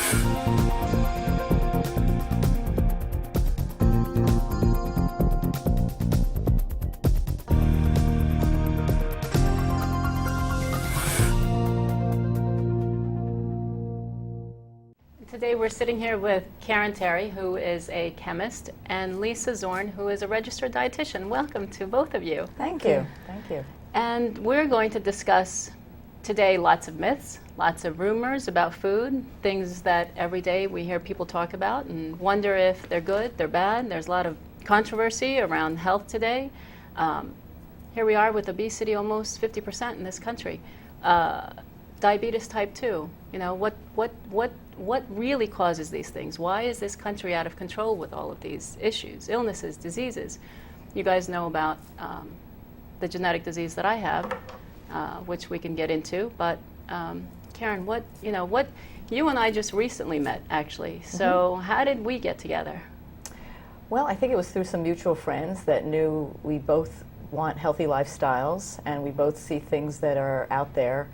Today we're sitting here with Karen Terry, who is a chemist, and Lisa Zorn, who is a registered dietitian. Welcome to both of you. Thank you. Thank you. And we're going to discuss today lots of myths, lots of rumors about food, things that every day we hear people talk about and wonder if they're good, they're bad. There's a lot of controversy around health today. Here we are with obesity almost 50% in this country. Diabetes type 2, you know, what really causes these things? Why is this country out of control with all of these issues, illnesses, diseases? You guys know about the genetic disease that I have, which we can get into, but Karen, you and I just recently met, actually, so how did we get together? Well, I think it was through some mutual friends that knew we both want healthy lifestyles, and we both see things that are out there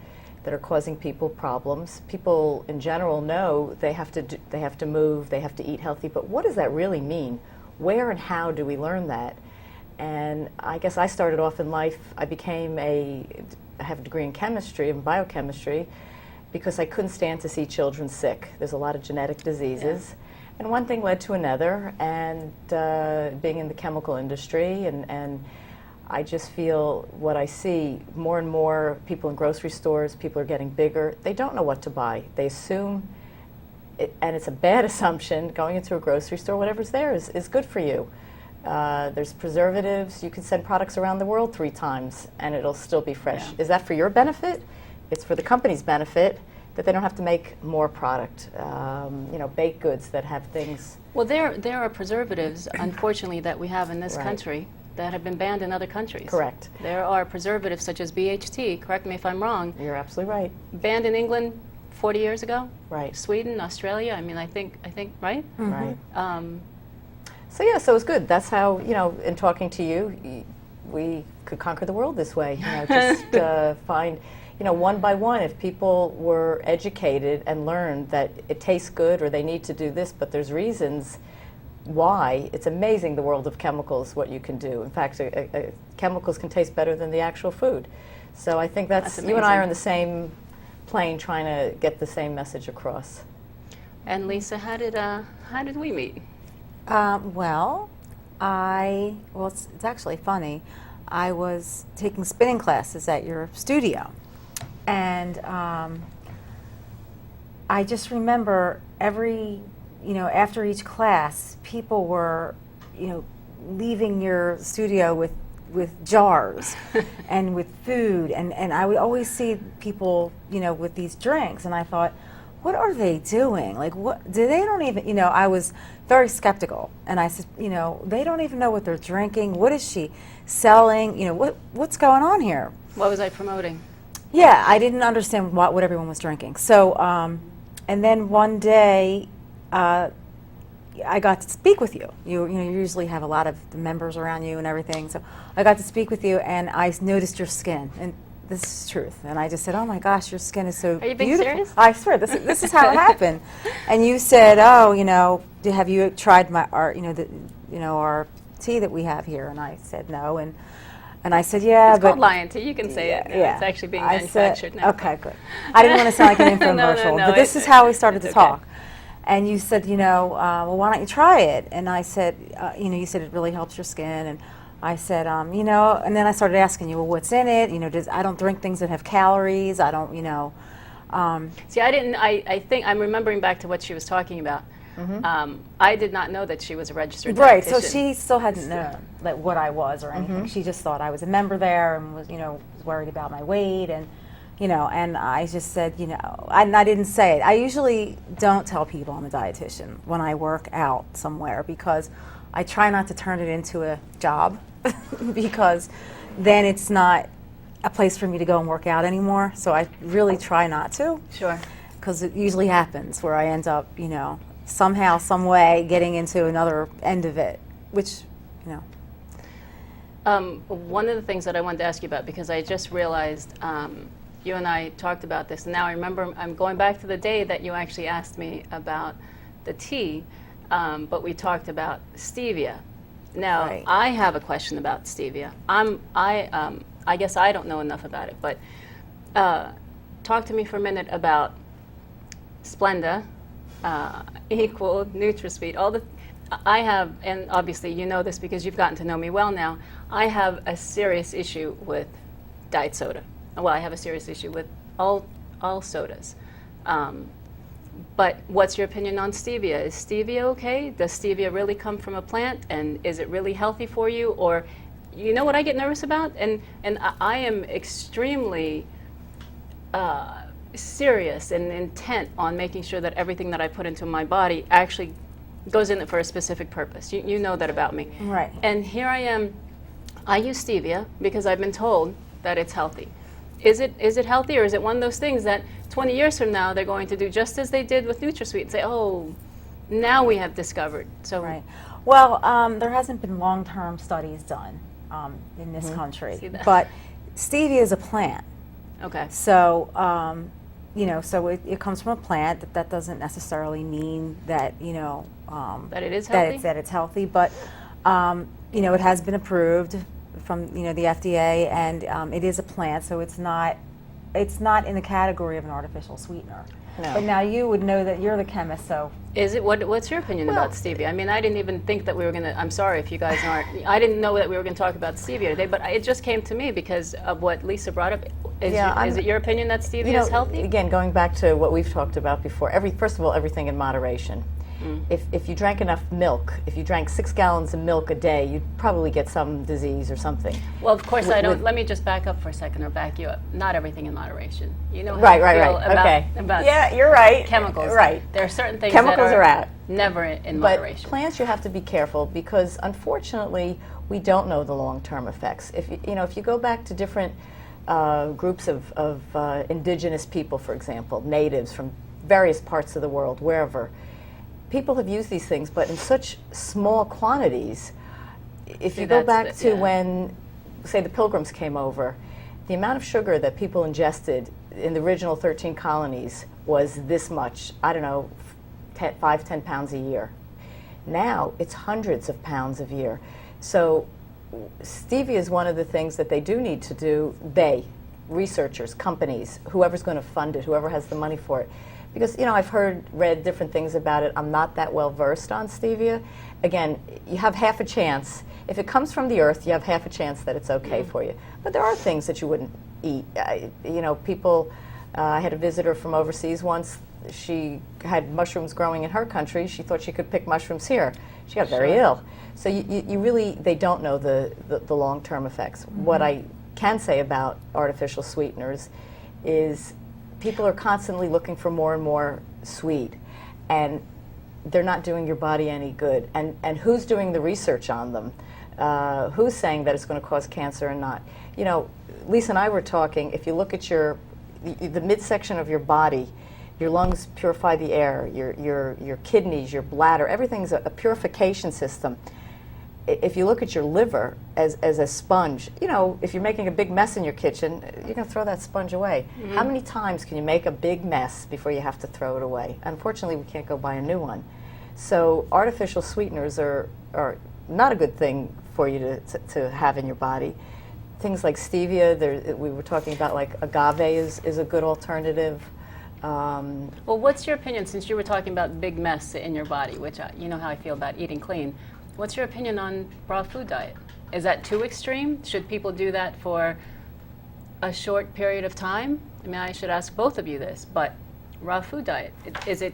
that are causing people problems. People in general know they have to move, they have to eat healthy, but what does that really mean? Where and how do we learn that? And I guess I started off in life, I have a degree in chemistry and biochemistry because I couldn't stand to see children sick. There's a lot of genetic diseases. Yeah. And one thing led to another, and being in the chemical industry, and I just feel what I see, more and more people in grocery stores, people are getting bigger. They don't know what to buy. They assume, and it's a bad assumption, going into a grocery store, whatever's there is good for you. There's preservatives. You can send products around the world 3 times and it'll still be fresh. Yeah. Is that for your benefit? It's for the company's benefit that they don't have to make more product. Baked goods that have things. Well, there are preservatives, unfortunately, that we have in this country that have been banned in other countries. Correct. There are preservatives such as BHT, correct me if I'm wrong. You're absolutely right. Banned in England 40 years ago. Right. Sweden, Australia, I think, right? Mm-hmm. Right. So it was good. That's how, in talking to you, we could conquer the world this way. Just find, one by one, if people were educated and learned that it tastes good or they need to do this, but there's reasons why. It's amazing, the world of chemicals, what you can do. In fact, chemicals can taste better than the actual food. So I think that's you and I are on the same plane trying to get the same message across. And Lisa, how did we meet? It's actually funny. I was taking spinning classes at your studio, and I just remember after each class, people were, leaving your studio with jars and with food, and I would always see people, with these drinks, and I thought, what are they doing? Like, what do they don't even, I was very skeptical, and I said, they don't even know what they're drinking. What is she selling? What's going on here? What was I promoting? Yeah, I didn't understand what everyone was drinking. So, and then one day, I got to speak with you. You usually have a lot of the members around you and everything. So I got to speak with you, and I noticed your skin, and this is truth. And I just said, "Oh my gosh, your skin is so beautiful." Are you being serious? I swear, this is how it happened. And you said, "Oh, have you tried our tea that we have here?" And I said, "No." And I said, "Yeah, it's called Lion Tea. You can say it. Yeah. It's actually being manufactured now. Okay, good. I didn't want to sound like an infomercial, no, but this is how we started to talk. Okay. And you said, well, why don't you try it? And I said, you said it really helps your skin. And I said, and then I started asking you, well, what's in it? I don't drink things that have calories. I don't, See, I think I'm remembering back to what she was talking about. Mm-hmm. I did not know that she was a registered dietitian. Right, so she still hadn't known what I was or anything. Mm-hmm. She just thought I was a member there and was, was worried about my weight and and I just said, and I didn't say it. I usually don't tell people I'm a dietitian when I work out somewhere because I try not to turn it into a job because then it's not a place for me to go and work out anymore. So I really try not to. Sure. Because it usually happens where I end up, somehow, some way getting into another end of it, which, One of the things that I wanted to ask you about, because I just realized you and I talked about this, and now I remember I'm going back to the day that you actually asked me about the tea, but we talked about stevia. Now, Right. I have a question about stevia. I guess I don't know enough about it, but talk to me for a minute about Splenda, Equal, NutraSweet, all the. I have, and obviously you know this because you've gotten to know me well now, I have a serious issue with diet soda. Well, I have a serious issue with all sodas. But what's your opinion on stevia? Is stevia okay? Does stevia really come from a plant? And is it really healthy for you? Or, you know what I get nervous about? And I am extremely serious and intent on making sure that everything that I put into my body actually goes in it for a specific purpose. You know that about me. Right. And here I am, I use stevia because I've been told that it's healthy. Is it healthy, or is it one of those things that 20 years from now they're going to do just as they did with NutraSweet and say, oh, now we have discovered. So Right. Well, there hasn't been long-term studies done in this country, See that? but stevia is a plant. Okay. So, so it comes from a plant. That doesn't necessarily mean that, That it is healthy? that it's healthy, but, it has been approved from, the FDA, and it is a plant, so it's not in the category of an artificial sweetener. No. But now you would know that you're the chemist, so. Is it? What's your opinion about stevia? I mean, I didn't even think that we were going to, I'm sorry if you guys aren't, I didn't know that we were going to talk about stevia today, but it just came to me because of what Lisa brought up. Is it your opinion that stevia is healthy? Again, going back to what we've talked about before, first of all, everything in moderation. If you drank enough milk, if you drank 6 gallons of milk a day, you'd probably get some disease or something. Well, of course I don't. Let me just back up for a second, or back you up. Not everything in moderation. You know how Right, I feel right. about, Okay. about Yeah, you're right. chemicals. Right. There are certain things Chemicals that are out. never in But moderation. plants, you have to be careful because, unfortunately, we don't know the long-term effects. If you go back to different groups of indigenous people, for example, natives from various parts of the world, wherever, people have used these things, but in such small quantities. If you go back to when, say, the Pilgrims came over, the amount of sugar that people ingested in the original 13 colonies was this much, I don't know, 10 pounds a year. Now it's hundreds of pounds a year. So stevia is one of the things that they do need to do, researchers, companies, whoever's going to fund it, whoever has the money for it. Because, I've read different things about it. I'm not that well versed on stevia. Again, you have half a chance. If it comes from the earth, you have half a chance that it's okay for you. But there are things that you wouldn't eat. People, I had a visitor from overseas once. She had mushrooms growing in her country. She thought she could pick mushrooms here. She got very ill. So you really, they don't know the long-term effects. What I can say about artificial sweeteners is people are constantly looking for more and more sweet, and they're not doing your body any good. And who's doing the research on them? Who's saying that it's going to cause cancer and not? Lisa and I were talking, if you look at the midsection of your body, your lungs purify the air, your kidneys, your bladder, everything's a purification system. If you look at your liver as a sponge, if you're making a big mess in your kitchen, you're going to throw that sponge away. How many times can you make a big mess before you have to throw it away? Unfortunately, we can't go buy a new one. So artificial sweeteners are not a good thing for you to have in your body. Things like stevia, we were talking about, like agave is a good alternative. Well, what's your opinion, since you were talking about big mess in your body, which you know how I feel about eating clean. What's your opinion on raw food diet? Is that too extreme? Should people do that for a short period of time? I mean, I should ask both of you this, but raw food diet, is it,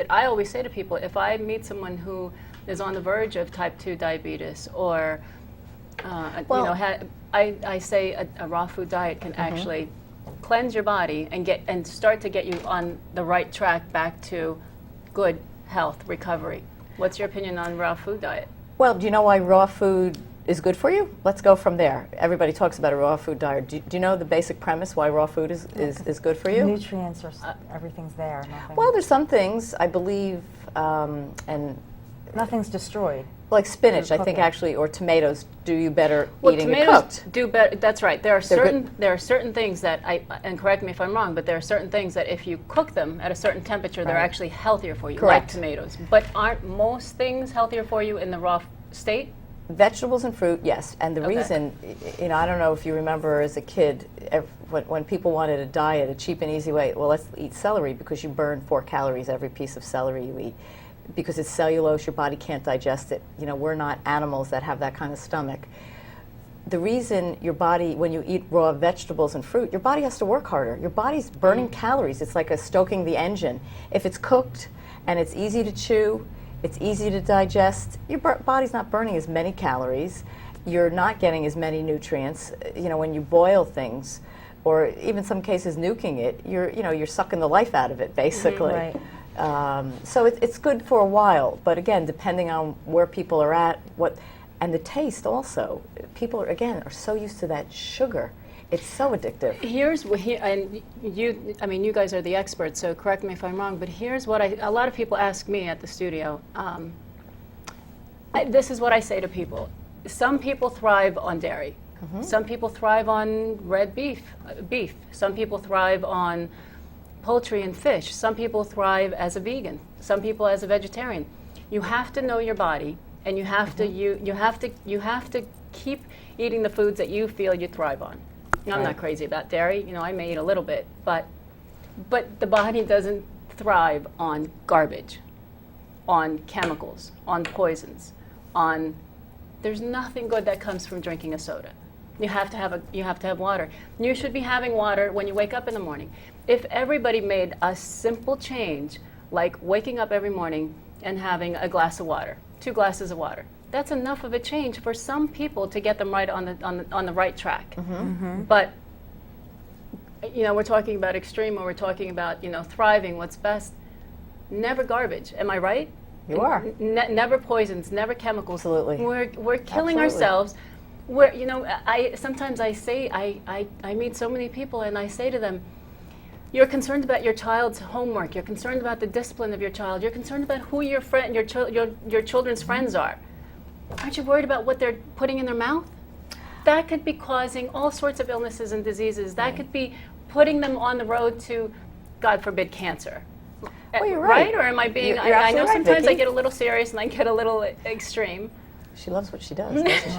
I always say to people, if I meet someone who is on the verge of type 2 diabetes, or, I say a raw food diet can actually cleanse your body and start to get you on the right track back to good health, recovery. What's your opinion on raw food diet? Well, do you know why raw food is good for you? Let's go from there. Everybody talks about a raw food diet. Do you know the basic premise why raw food is good for you? Nutrients are, everything's there. Well, there's some things, I believe, and nothing's destroyed. like spinach, I cook think it. actually, or tomatoes do you better Well, eating it tomatoes cooked. do better. That's right. There are good. certain things that and correct me if I'm wrong, but there are certain things that if you cook them at a certain temperature, they're Right. actually healthier for you, Correct. like tomatoes. But aren't most things healthier for you in the raw state? Vegetables and fruit, yes. And the Okay. reason, I don't know if you remember as a kid, when people wanted a diet, a cheap and easy way, well, let's eat celery because you burn 4 calories every piece of celery you eat. Because it's cellulose, your body can't digest it. We're not animals that have that kind of stomach. The reason your body, when you eat raw vegetables and fruit, your body has to work harder. Your body's burning calories. It's like stoking the engine. If it's cooked and it's easy to chew, it's easy to digest, your body's not burning as many calories. You're not getting as many nutrients. When you boil things, or even some cases nuking it, you're sucking the life out of it, basically. Right. So it's good for a while, but again, depending on where people are at, and the taste also. People are so used to that sugar. It's so addictive. And you guys are the experts, so correct me if I'm wrong, but here's what a lot of people ask me at the studio. This is what I say to people. Some people thrive on dairy. Mm-hmm. Some people thrive on red beef. Some people thrive on poultry and fish. Some people thrive as a vegan. Some people as a vegetarian. You have to know your body, and you have to you have to keep eating the foods that you feel you thrive on. I'm not crazy about dairy. I may eat a little bit, but the body doesn't thrive on garbage, on chemicals, on poisons, on. There's nothing good that comes from drinking a soda. You have to have water. You should be having water when you wake up in the morning. If everybody made a simple change, like waking up every morning and having a glass of water, 2 glasses of water, that's enough of a change for some people to get them right on the right track. Mm-hmm. But we're talking about extreme, or we're talking about thriving. What's best? Never garbage. Am I right? You are. Never poisons. Never chemicals. Absolutely. We're killing Absolutely. ourselves. Sometimes I say I meet so many people and I say to them, you're concerned about your child's homework. You're concerned about the discipline of your child. You're concerned about who your children's friends are. Aren't you worried about what they're putting in their mouth? That could be causing all sorts of illnesses and diseases. That could be putting them on the road to, God forbid, cancer. Well, you're right. Or am I being? You're I know absolutely right, sometimes I Vicky. get a little serious and I get a little extreme. She loves what she does, doesn't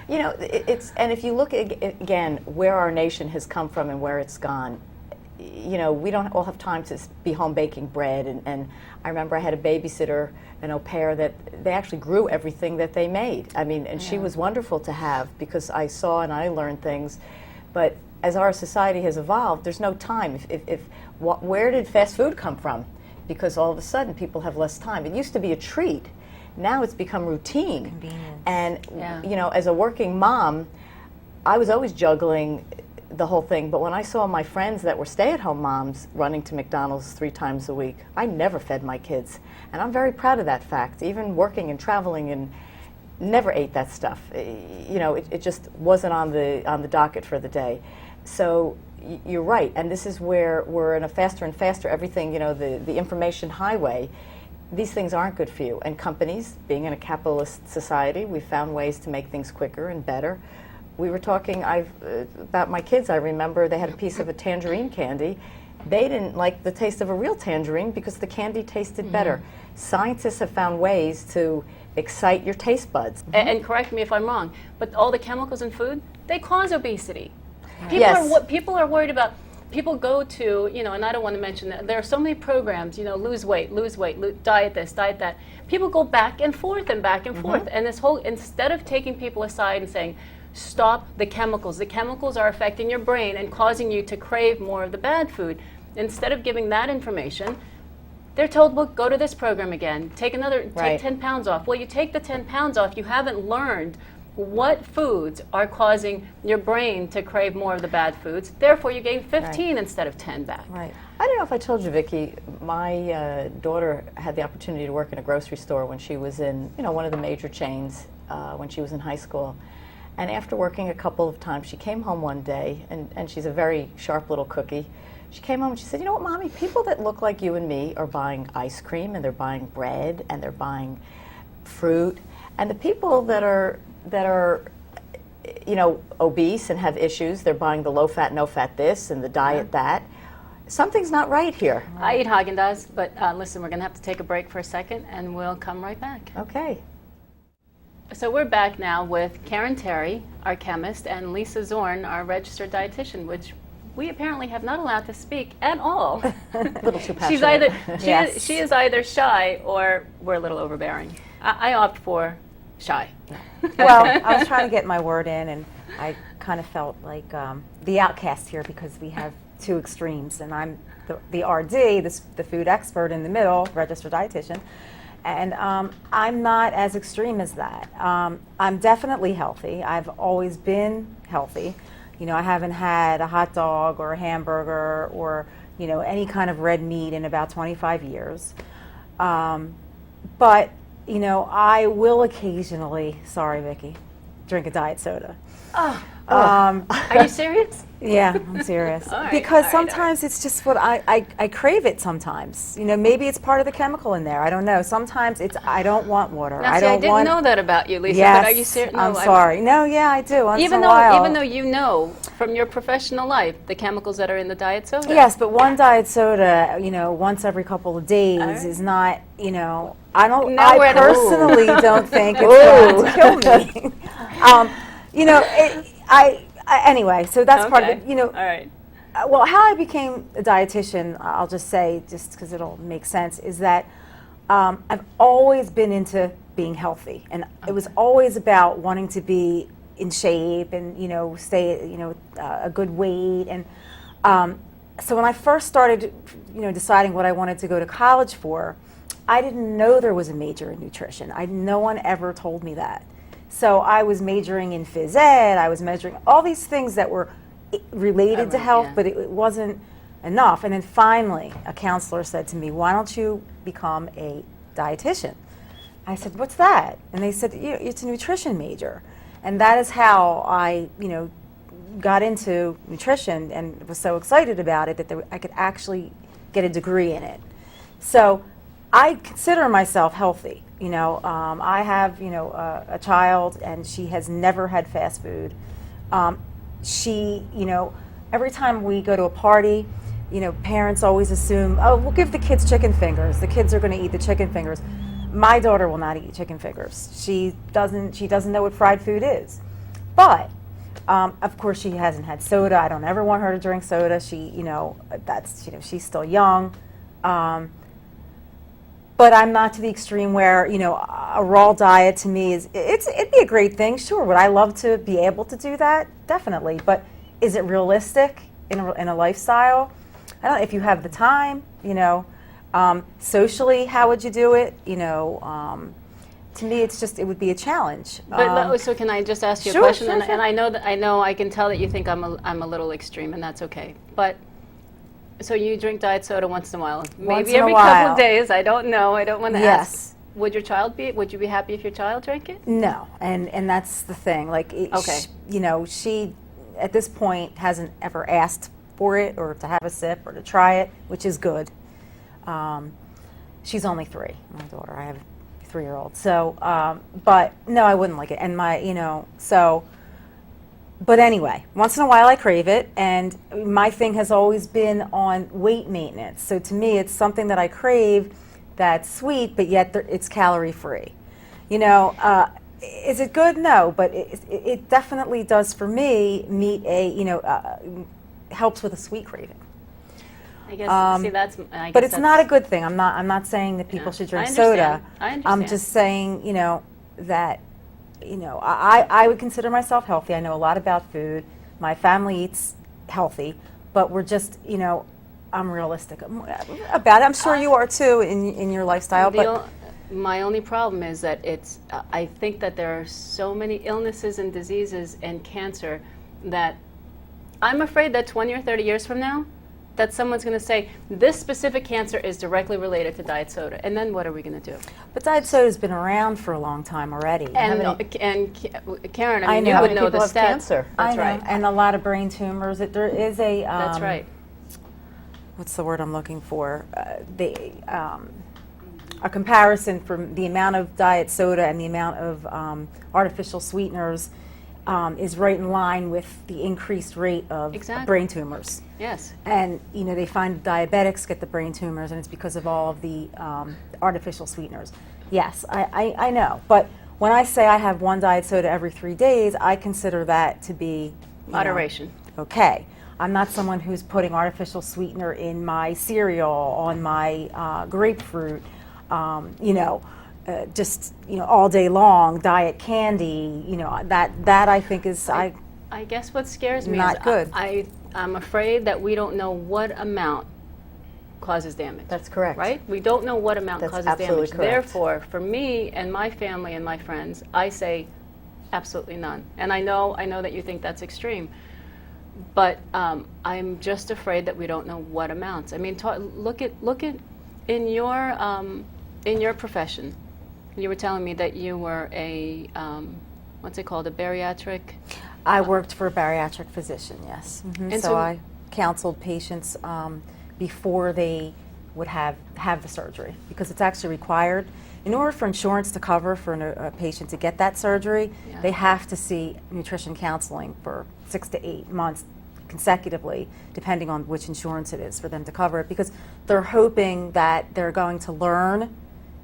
she? And if you look again where our nation has come from and where it's gone, we don't all have time to be home baking bread. And I remember I had a babysitter, an au pair, that they actually grew everything that they made. And she was wonderful to have because I saw and I learned things. But as our society has evolved, there's no time. Where did fast food come from? Because all of a sudden people have less time. It used to be a treat. Now it's become routine. Convenience. And as a working mom, I was always juggling the whole thing. But when I saw my friends that were stay-at-home moms running to McDonald's 3 times a week, I never fed my kids. And I'm very proud of that fact. Even working and traveling, and never ate that stuff. It just wasn't on the docket for the day. So you're right. And this is where we're in a faster and faster everything, the information highway. These things aren't good for you. And companies, being in a capitalist society, we found ways to make things quicker and better. We were talking about my kids. I remember they had a piece of a tangerine candy. They didn't like the taste of a real tangerine because the candy tasted better. Scientists have found ways to excite your taste buds. And correct me if I'm wrong, but all the chemicals in food, they cause obesity. People are worried about. People go to, and I don't want to mention that, there are so many programs, lose weight, diet this, diet that. People go back and forth and back and forth. And instead of taking people aside and saying, stop the chemicals are affecting your brain and causing you to crave more of the bad food. Instead of giving that information, they're told, well, go to this program again, take 10 pounds off. Well, you take the 10 pounds off, you haven't learned what foods are causing your brain to crave more of the bad foods. Therefore, you gain 15 instead of 10 back. Right. I don't know if I told you, Vicky, my daughter had the opportunity to work in a grocery store when she was in, one of the major chains when she was in high school. And after working a couple of times, she came home one day, and she's a very sharp little cookie. She came home and she said, you know what, Mommy, people that look like you and me are buying ice cream and they're buying bread and they're buying fruit. And the people that are obese and have issues, they're buying the low fat, no fat this and the diet that. Something's not right here. I eat Haagen-Dazs, but listen, we're going to have to take a break for a second, and we'll come right back. Okay. So we're back now with Karen Terry, our chemist, and Lisa Zorn, our registered dietitian, which we apparently have not allowed to speak at all. A little too passionate. She is either shy or we're a little overbearing. I opt for shy. Well, I was trying to get my word in, and I kind of felt like the outcast here because we have two extremes, and I'm the RD, the food expert in the middle, registered dietitian, and I'm not as extreme as that. I'm definitely healthy. I've always been healthy. You know, I haven't had a hot dog or a hamburger or, you know, any kind of red meat in about 25 years. But, you know, I will occasionally, sorry, Vicky, drink a diet soda. Are you serious? Yeah, I'm serious. All right, because all right, sometimes it's just what I crave it sometimes. You know, maybe it's part of the chemical in there. I don't know. Sometimes it's, I don't want water. Now, I see, don't I didn't want, know that about you, Lisa, yes, but are you serious? No, I'm sorry. No, yeah, I do. Once in a while. Even though you know from your professional life the chemicals that are in the diet soda. Yes, but one diet soda, you know, once every couple of days right. is not, you know, I Now we're I at a- personally don't think it's going to kill me. You know, anyway, so that's part of Okay. it, you know. All right. Well, how I became a dietitian, I'll just say, just because it'll make sense, is that I've always been into being healthy, and it was always about wanting to be in shape and, you know, stay, you know, a good weight. And so when I first started, you know, deciding what I wanted to go to college for, I didn't know there was a major in nutrition. No one ever told me that. So I was majoring in phys ed, I was measuring all these things that were related to health, yeah. but it wasn't enough. And then finally, a counselor said to me, why don't you become a dietitian? I said, what's that? And they said, it's a nutrition major. And that is how I, you know, got into nutrition and was so excited about it that I could actually get a degree in it. So I consider myself healthy. You know, I have, you know, a child, and she has never had fast food. She, you know, every time we go to a party, you know, parents always assume, oh, we'll give the kids chicken fingers. The kids are going to eat the chicken fingers. My daughter will not eat chicken fingers. She doesn't know what fried food is. But, of course, she hasn't had soda. I don't ever want her to drink soda. She, you know, that's, you know, she's still young. But I'm not to the extreme where, you know, a raw diet to me it'd be a great thing. Sure, would I love to be able to do that? Definitely. But is it realistic in a lifestyle? I don't know if you have the time, you know. Socially, how would you do it? You know, to me, it would be a challenge. But so can I just ask you a Sure, question? sure, and, sure. and I know I can tell that you think I'm a little extreme, and that's okay. But so you drink diet soda once in a while, maybe in a every couple while. of days. I don't know. I don't want to Yes. ask. Would you be happy if your child drank it? No, and that's the thing. Like, Okay. you know, she at this point hasn't ever asked for it or to have a sip or to try it, which is good. She's only 3, my daughter. I have a 3-year-old. So, but no, I wouldn't like it. And you know, so. But anyway, once in a while I crave it, and my thing has always been on weight maintenance. So to me, it's something that I crave that's sweet, but yet it's calorie free. You know, is it good? No, but it definitely does for me meet a, you know, helps with a sweet craving. I guess. See, that's. I guess But it's that's, not a good thing. I'm not saying that people Yeah, should drink I soda. understand. I I'm understand. just saying, you know, that, you know, I would consider myself healthy. I know a lot about food. My family eats healthy, but we're just, you know, I'm realistic about it. I'm sure you are too in your lifestyle. But My only problem is that I think that there are so many illnesses and diseases and cancer that I'm afraid that 20 or 30 years from now, that someone's going to say, this specific cancer is directly related to diet soda. And then what are we going to do? But diet soda's been around for a long time already. And Karen, I I mean, know. you How would many know the people have stats. cancer? I That's know, right. and a lot of brain tumors. There is a That's right. what's the word I'm looking for? A comparison from the amount of diet soda and the amount of artificial sweeteners is right in line with the increased rate of Exactly. brain tumors. Yes. And they find diabetics get the brain tumors, and it's because of all of the artificial sweeteners. Yes, I know. But when I say I have one diet soda every 3 days, I consider that to be Moderation. Okay. I'm not someone who's putting artificial sweetener in my cereal, on my grapefruit, just all day long, diet candy. That I think is I guess what scares me not is good. I'm afraid that we don't know what amount causes damage. That's correct. Right? We don't know what amount That's causes absolutely damage. correct. Therefore, for me and my family and my friends, I say absolutely none. And I know that you think that's extreme. But I'm just afraid that we don't know what amounts. I mean, look at in your profession. You were telling me that you were a what's it called, a bariatric? I worked for a bariatric physician, yes. And So so- I counseled patients before they would have the surgery, because it's actually required. In order for insurance to cover for a patient to get that surgery, Yeah. they have to see nutrition counseling for 6 to 8 months consecutively, depending on which insurance it is, for them to cover it, because they're hoping that they're going to learn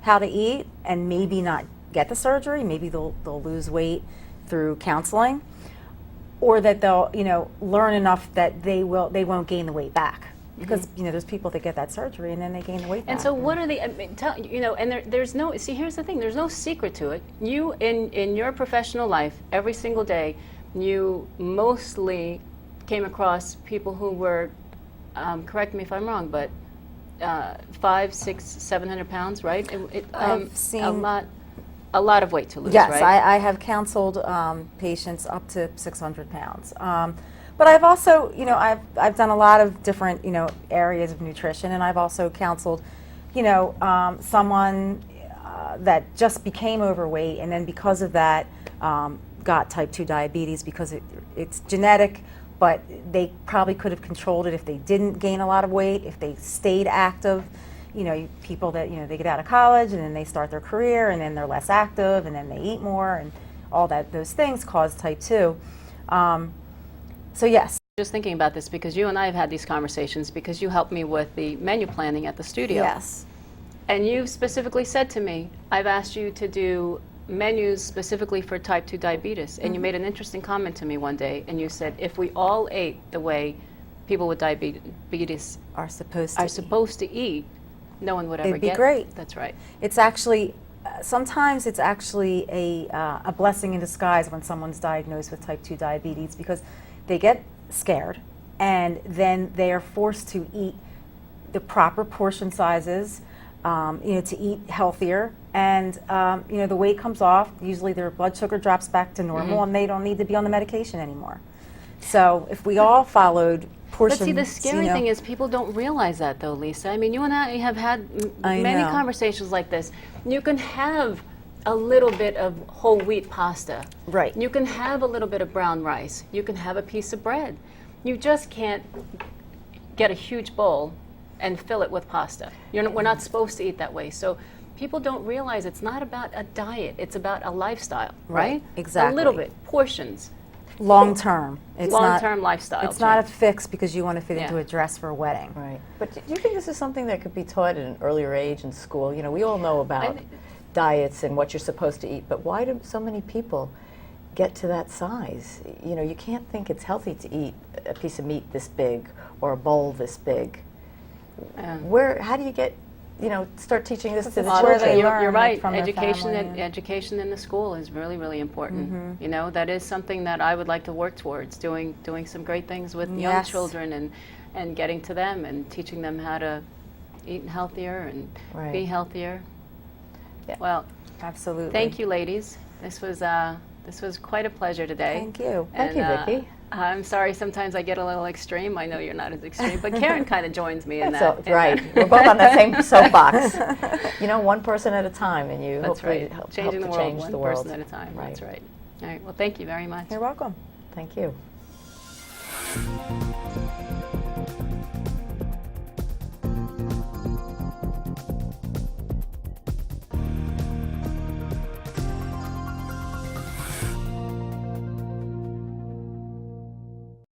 how to eat and maybe not get the surgery. Maybe they'll lose weight through counseling, or that they'll learn enough that they won't gain the weight back, because there's people that get that surgery and then they gain the weight back. And so what are the, and there's no, see, here's the thing, there's no secret to it. You, in your professional life, every single day, you mostly came across people who were, correct me if I'm wrong, but 500, 600, 700 pounds, right? I've seen a lot of weight to lose, yes, right? I have counseled patients up to 600 pounds. But I've also, I've done a lot of different, areas of nutrition, and I've also counseled, someone that just became overweight, and then because of that got type 2 diabetes, because it's genetic, but they probably could have controlled it if they didn't gain a lot of weight, if they stayed active. People that, they get out of college and then they start their career and then they're less active and then they eat more, and all those things cause type 2. So yes. Just thinking about this because you and I have had these conversations because you helped me with the menu planning at the studio. Yes. And you specifically said to me, I've asked you to do menus specifically for type 2 diabetes. And you made an interesting comment to me one day, and you said, if we all ate the way people with diabetes Are supposed to eat, no one would ever It'd be get great. That's right. It's actually, sometimes it's actually a blessing in disguise when someone's diagnosed with type 2 diabetes, because they get scared and then they are forced to eat the proper portion sizes, to eat healthier, and the weight comes off. Usually their blood sugar drops back to normal, and they don't need to be on the medication anymore. So if we all followed portions, But see, the scary thing is people don't realize that, though, Lisa. I mean, you and I have had many know. conversations like this. You can have a little bit of whole wheat pasta. Right. You can have a little bit of brown rice. You can have a piece of bread. You just can't get a huge bowl and fill it with pasta. We're not supposed to eat that way. So people don't realize it's not about a diet. It's about a lifestyle, right? Exactly. A little bit, portions. long term. It's Long-term lifestyle It's not a change. fix because you want to fit Yeah. into a dress for a wedding. Right. But do you think this is something that could be taught at an earlier age in school? We all know about diets and what you're supposed to eat, but why do so many people get to that size? You can't think it's healthy to eat a piece of meat this big or a bowl this big. How do you get, start teaching this to the It's where children? they You're learn right. from their Education, family. education in the school is really, really important. That is something that I would like to work towards, doing some great things with young Yes. children and getting to them and teaching them how to eat healthier and be Right. healthier. Yeah. Well, Absolutely. thank you, ladies. This was quite a pleasure today. Thank you. Thank you, Vicky. I'm sorry sometimes I get a little extreme. I know you're not as extreme, but Karen kind of joins me in So, that. in right. that. We're both on that same soapbox. One person at a time, and you That's hopefully right. help Changing to the world change one the world. person at a time. Right. That's right. All right. Well, thank you very much. You're welcome. Thank you.